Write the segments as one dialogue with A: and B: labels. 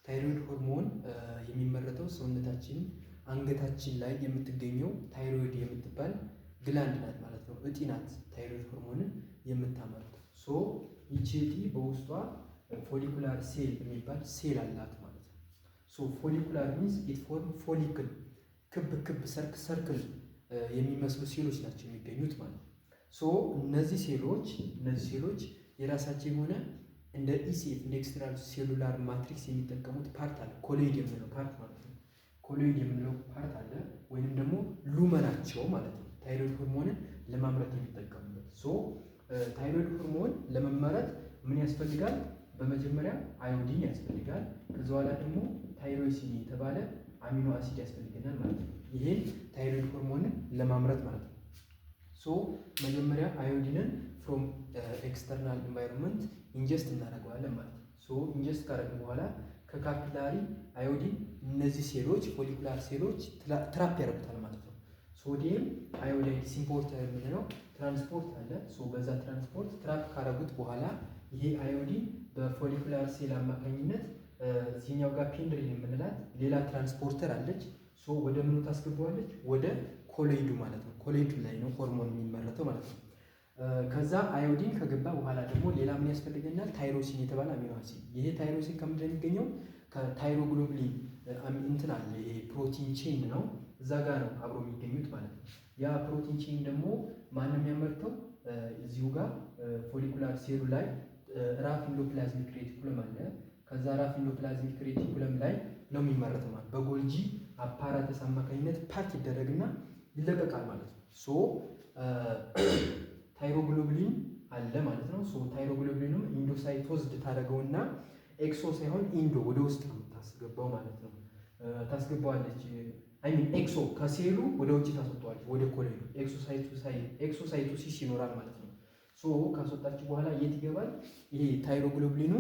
A: ታይሮይድ ሆርሞን የሚመረተው ሰውነታችን አንገታችን ላይ የምትገኘው ታይሮይድ የምትባል ግላንድ ናት ማለት ነው። እጢ ናት ታይሮይድ ሆርሞንን የምታመርተው። ሶ ይቺ እጢ በውስጧ ፎሊኩላር ሴል የሚባል ሴል አላት ማለት ነው። ሶ ፎሊኩላር ሚንስ ኢት ፎርም ፎሊክል ክብ ክብ ሰርክል የሚመስሉ ሴሎች ናቸው የሚገኙት ማለት ነው። ሶ እነዚህ ሴሎች የራሳቸው የሆነ እንደ ኢሲኤፍ እንደ ኤክስትራ ሴሉላር ማትሪክስ የሚጠቀሙት ፓርት አለ። ኮሎይድ የምንለው ፓርት ማለት ነው። ኮሎይድ የምንለው ፓርት አለ ወይንም ደግሞ ሉመናቸው ማለት ነው። ታይሮይድ ሆርሞንን ለማምረት የሚጠቀሙበት። ሶ ታይሮይድ ሆርሞን ለመመረት ምን ያስፈልጋል? በመጀመሪያ አዮዲን ያስፈልጋል። ከዛ በኋላ ደግሞ ታይሮሲን የተባለ አሚኖ አሲድ ያስፈልገናል ማለት ነው። ይሄን ታይሮይድ ሆርሞንን ለማምረት ማለት ነው። ሶ መጀመሪያ አዮዲንን ፍሮም ኤክስተርናል ኢንቫይሮንመንት ኢንጀስት እናደርገዋለን ማለት ነው። ሶ ኢንጀስት ካደረግን በኋላ ከካፒላሪ አዮዲን እነዚህ ሴሎች ፎሊኩላር ሴሎች ትራፕ ያደርጉታል ማለት ነው። ሶዲየም አዮዳይድ ሲምፖርተር የምንለው ትራንስፖርት አለ። ሶ በዛ ትራንስፖርት ትራፕ ካደረጉት በኋላ ይሄ አዮዲን በፎሊኩላር ሴል አማካኝነት እዚህኛው ጋር ፔንድሪን የምንላት ሌላ ትራንስፖርተር አለች። ሶ ወደ ምኑ ታስገባዋለች? ወደ ኮሎይዱ ማለት ነው። ኮሎይዱ ላይ ነው ሆርሞን የሚመረተው ማለት ነው። ከዛ አዮዲን ከገባ በኋላ ደግሞ ሌላ ምን ያስፈልገናል? ታይሮሲን የተባለ አሚኖ አሲድ። ይሄ ታይሮሲን ከምንድን ነው የሚገኘው? ከታይሮግሎብሊን እንትን አለ። ይሄ ፕሮቲን ቼን ነው፣ እዛ ጋር ነው አብሮ የሚገኙት ማለት ነው። ያ ፕሮቲን ቼን ደግሞ ማንም የሚያመርተው እዚሁ ጋር ፎሊኩላር ሴሉ ላይ ራፍ ኢንዶፕላዝሚክ ሬቲኩለም አለ። ከዛ ራፍ ኢንዶፕላዝሚክ ሬቲኩለም ላይ ነው የሚመረተው ማለት በጎልጂ አፓራተስ አማካኝነት ፓክ ይደረግና ይለቀቃል ማለት ነው። ሶ ታይሮግሎብሊን አለ ማለት ነው። ሶ ታይሮግሎብሊኑም ኢንዶሳይቶዝድ ታደርገውና ኤክሶ ሳይሆን ኢንዶ ወደ ውስጥ ነው ታስገባው ማለት ነው። ታስገባዋለች አይ ሚን ኤክሶ ከሴሉ ወደ ውጭ ታስወጣዋለች ወደ ኮሎይዱ። ኤክሶሳይቶሲስ ይኖራል ማለት ነው። ሶ ካስወጣች በኋላ የት ይገባል? ይሄ ታይሮግሎብሊኑ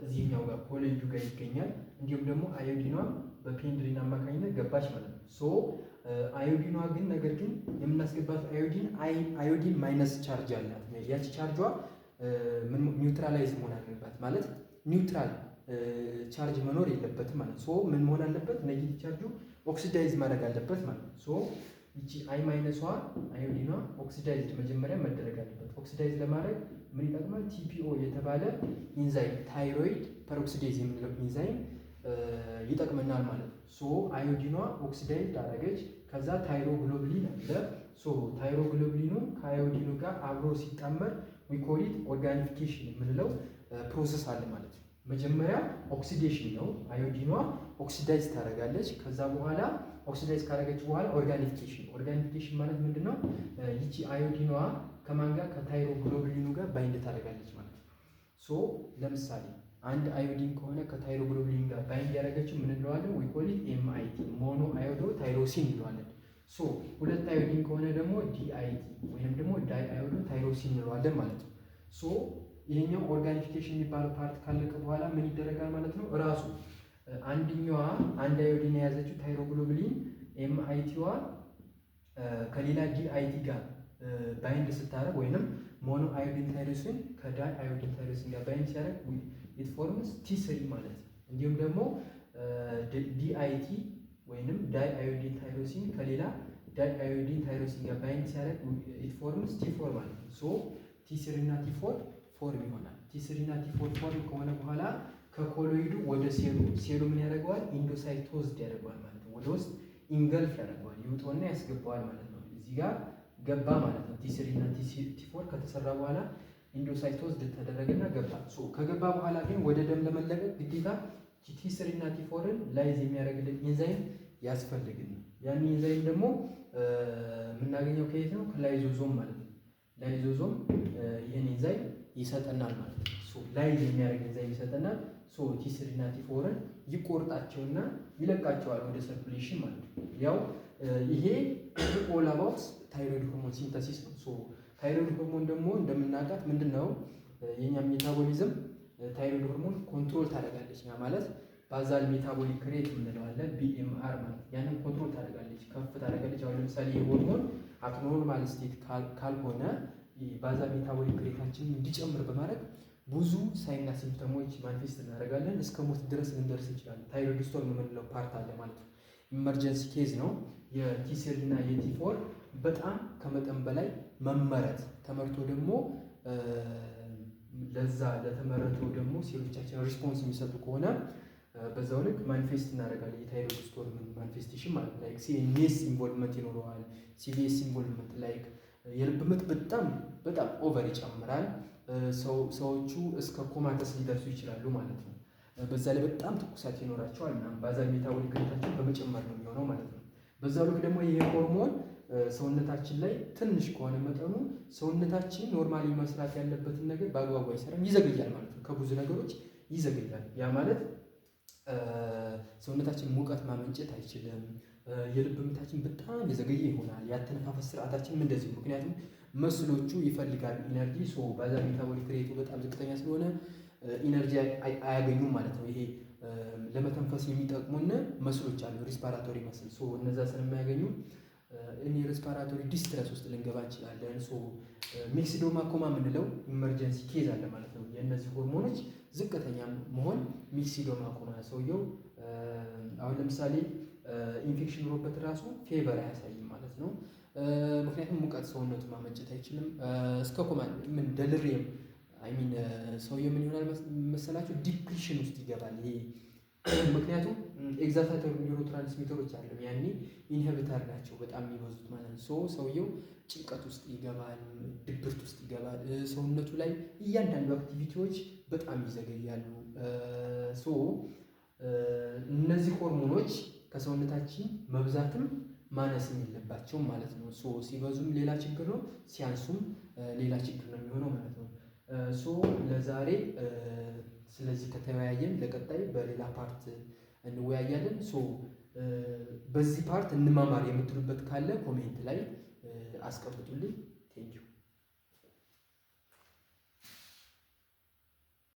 A: እዚህኛው ጋር ኮሎይዱ ጋር ይገኛል። እንዲሁም ደግሞ አዮዲኗ በፔንድሪን አማካኝነት ገባች ማለት ነው። ሶ አዮዲኗ ግን ነገር ግን የምናስገባት አዮዲን ማይነስ ቻርጅ አላት። ያቺ ቻርጇ ኒውትራላይዝ መሆን አለባት ማለት ኒውትራል ቻርጅ መኖር የለበትም ማለት ሶ ምን መሆን አለበት? ኔጌቲቭ ቻርጁ ኦክሲዳይዝ ማድረግ አለበት ማለት ነው። ሶ ይቺ አይ ማይነሷ አዮዲኗ ኦክሲዳይዝ መጀመሪያ መደረግ አለበት። ኦክሲዳይዝ ለማድረግ ምን ይጠቅማል? ቲፒኦ የተባለ ኢንዛይም ታይሮይድ ፐሮክሲዴዝ የምንለው ኢንዛይም ይጠቅመናል ማለት ነው። ሶ አዮዲኗ ኦክሲዳይዝ አደረገች። ከዛ ታይሮግሎብሊን አለ። ሶ ታይሮግሎብሊኑ ከአዮዲኑ ጋር አብሮ ሲጣመር ዊኮሊት ኦርጋኒፊኬሽን የምንለው ፕሮሰስ አለ ማለት ነው። መጀመሪያ ኦክሲዴሽን ነው። አዮዲኗ ኦክሲዳይዝ ታደርጋለች። ከዛ በኋላ ኦክሲዳይዝ ካደረገች በኋላ ኦርጋኒፊኬሽን ማለት ምንድነው? ይቺ አዮዲኗ ከማን ጋር? ከታይሮግሎብሊኑ ጋር ባይንድ ታደርጋለች ማለት ነው። ሶ ለምሳሌ አንድ አዮዲን ከሆነ ከታይሮግሎብሊን ጋር ባይንድ ያደረገችው ምን እንለዋለን? ዊ ኮል ኢት ኤምአይቲ ሞኖ አዮዶ ታይሮሲን እንለዋለን። ሶ ሁለት አዮዲን ከሆነ ደግሞ ዲአይቲ ወይንም ደግሞ ዳይ አዮዶ ታይሮሲን እንለዋለን ማለት ነው። ሶ ይሄኛው ኦርጋኒፊኬሽን የሚባለው ፓርት ካለቀ በኋላ ምን ይደረጋል ማለት ነው? እራሱ አንደኛዋ አንድ አዮዲን የያዘችው ታይሮግሎብሊን ኤምአይቲዋ ከሌላ ዲአይቲ ጋር ባይንድ ስታደርግ ወይንም ሞኖ አዮዲን ታይሮሲን ከዳይ አዮዲን ታይሮሲን ጋር ባይንድ ሲያደርግ ኢት ፎርምስ ቲ3 ማለት ነው። እንዲሁም ደግሞ ዲአይቲ ወይንም ዳይ አዮዲን ታይሮሲን ከሌላ ዳይ አዮዲን ታይሮሲን ጋር ባይንድ ሲያደርግ ኢት ፎርምስ ቲ4 ማለት ነው። ሶ ቲ3 እና ቲ4 ፎርም ይሆናል። ቲ3 እና ቲ4 ፎርም ከሆነ በኋላ ከኮሎይዱ ወደ ሴሉ ምን ያደርገዋል? ኢንዶሳይቶዝድ ያደርገዋል ማለት ነው። ወደ ውስጥ ኢንገልፍ ያደርገዋል፣ ይውጠውና ያስገባዋል ማለት ነው። እዚህ ጋር ገባ ማለት ነው። ቲ3 እና ቲ4 ከተሰራ በኋላ ኢንዶሳይቶዝድ ተደረገና ገባ። ሶ ከገባ በኋላ ግን ወደ ደም ለመለቀቅ ግዴታ ቲ3 እና ቲ4ን ላይዝ የሚያደርግልን ኢንዛይም ያስፈልግን። ያን ኢንዛይም ደግሞ የምናገኘው ከየት ነው? ከላይዞዞም ማለት ነው። ላይዞዞም ይህን ኢንዛይም ይሰጠናል ማለት ነው። ሶ ላይዝ የሚያደርግ ኢንዛይም ይሰጠናል። ሶ ቲ3 እና ቲ4ን ይቆርጣቸውና ይለቃቸዋል ወደ ሰርኩሌሽን ማለት ነው። ያው ይሄ ኦል አባውት ታይሮይድ ሆርሞን ሲንተሲስ ነው። ሶ ታይሮይድ ሆርሞን ደግሞ እንደምናውቃት ምንድነው? የኛ ሜታቦሊዝም ታይሮይድ ሆርሞን ኮንትሮል ታደርጋለች። ያ ማለት ባዛል ሜታቦሊክ ሬት የምንለዋለን ቢኤምአር ማለት ያንን ኮንትሮል ታደርጋለች፣ ከፍ ታደርጋለች። አሁን ለምሳሌ የሆርሞን አብኖርማል ስቴት ካልሆነ ባዛል ሜታቦሊክ ሬታችንን እንዲጨምር በማድረግ ብዙ ሳይንና ሲምፕተሞች ማኒፌስት እናደርጋለን። እስከ ሞት ድረስ ልንደርስ እንችላለን። ታይሮይድ ስቶርም የምንለው ፓርት አለ ማለት ነው። ኢመርጀንሲ ኬዝ ነው። የቲ-ሴል እና የቲ4 በጣም ከመጠን በላይ መመረት ተመርቶ ደግሞ ለዛ ለተመረተው ደግሞ ሴሎቻችን ሪስፖንስ የሚሰጡ ከሆነ በዛው ልክ ማኒፌስት እናደርጋለን። የታይሮይድ ስቶርም ማኒፌስቴሽን ማለት ነው። ላይክ ሲኤንኤስ ኢንቮልቭመንት ይኖረዋል። ሲቪኤስ ኢንቮልቭመንት ላይክ የልብ ምት በጣም ኦቨር ይጨምራል። ሰዎቹ እስከ ኮማተስ ሊደርሱ ይችላሉ ማለት ነው። በዛ ላይ በጣም ትኩሳት ይኖራቸዋል እና ባዛል ሜታቦሊክ ሬታቸው በመጨመር ነው የሚሆነው ማለት ነው። በዛው ልክ ደግሞ ይሄ ሆርሞን ሰውነታችን ላይ ትንሽ ከሆነ መጠኑ ሰውነታችን ኖርማሊ መስራት ያለበትን ነገር በአግባቡ አይሰራም፣ ይዘገያል ማለት ነው። ከብዙ ነገሮች ይዘገያል። ያ ማለት ሰውነታችን ሙቀት ማመንጨት አይችልም። የልብ ምታችን በጣም የዘገየ ይሆናል። ያተነፋፈስ ስርዓታችንም እንደዚሁ። ምክንያቱም መስሎቹ ይፈልጋሉ ኢነርጂ። ባዛል ሜታቦሊክ ሬቱ በጣም ዝቅተኛ ስለሆነ ኢነርጂ አያገኙም ማለት ነው። ይሄ ለመተንፈስ የሚጠቅሙን መስሎች አሉ፣ ሪስፓራቶሪ መስል። እነዛ ስለማያገኙ እኔ ሬስፓራቶሪ ዲስትረስ ውስጥ ልንገባ እንችላለን። ሚክስዶማ ኮማ የምንለው ኢመርጀንሲ ኬዝ አለ ማለት ነው። የእነዚህ ሆርሞኖች ዝቅተኛ መሆን ሚክስዶማ ኮማ። ሰውየው አሁን ለምሳሌ ኢንፌክሽን ኖሮበት ራሱ ፌቨር አያሳይም ማለት ነው። ምክንያቱም ሙቀት ሰውነቱ ማመንጨት አይችልም። እስከ ኮማ ምን ደልሪየም አይሚን ሰውየው ምን ይሆናል መሰላችሁ? ዲፕሪሽን ውስጥ ይገባል። ይሄ ምክንያቱም ኤግዛይተር ኒውሮ ትራንስሚተሮች አለም ያኔ ኢንሂቢተር ናቸው በጣም የሚበዙት ማለት ነው። ሰውየው ጭንቀት ውስጥ ይገባል፣ ድብርት ውስጥ ይገባል። ሰውነቱ ላይ እያንዳንዱ አክቲቪቲዎች በጣም ይዘገያሉ። እነዚህ ሆርሞኖች ከሰውነታችን መብዛትም ማነስም የለባቸውም ማለት ነው። ሲበዙም ሌላ ችግር ነው፣ ሲያንሱም ሌላ ችግር ነው የሚሆነው ማለት ነው። ለዛሬ ስለዚህ ከተወያየን ለቀጣይ በሌላ ፓርት እንወያያለን። በዚህ ፓርት እንማማር የምትሉበት ካለ ኮሜንት ላይ አስቀምጡልኝ። ቴንኪው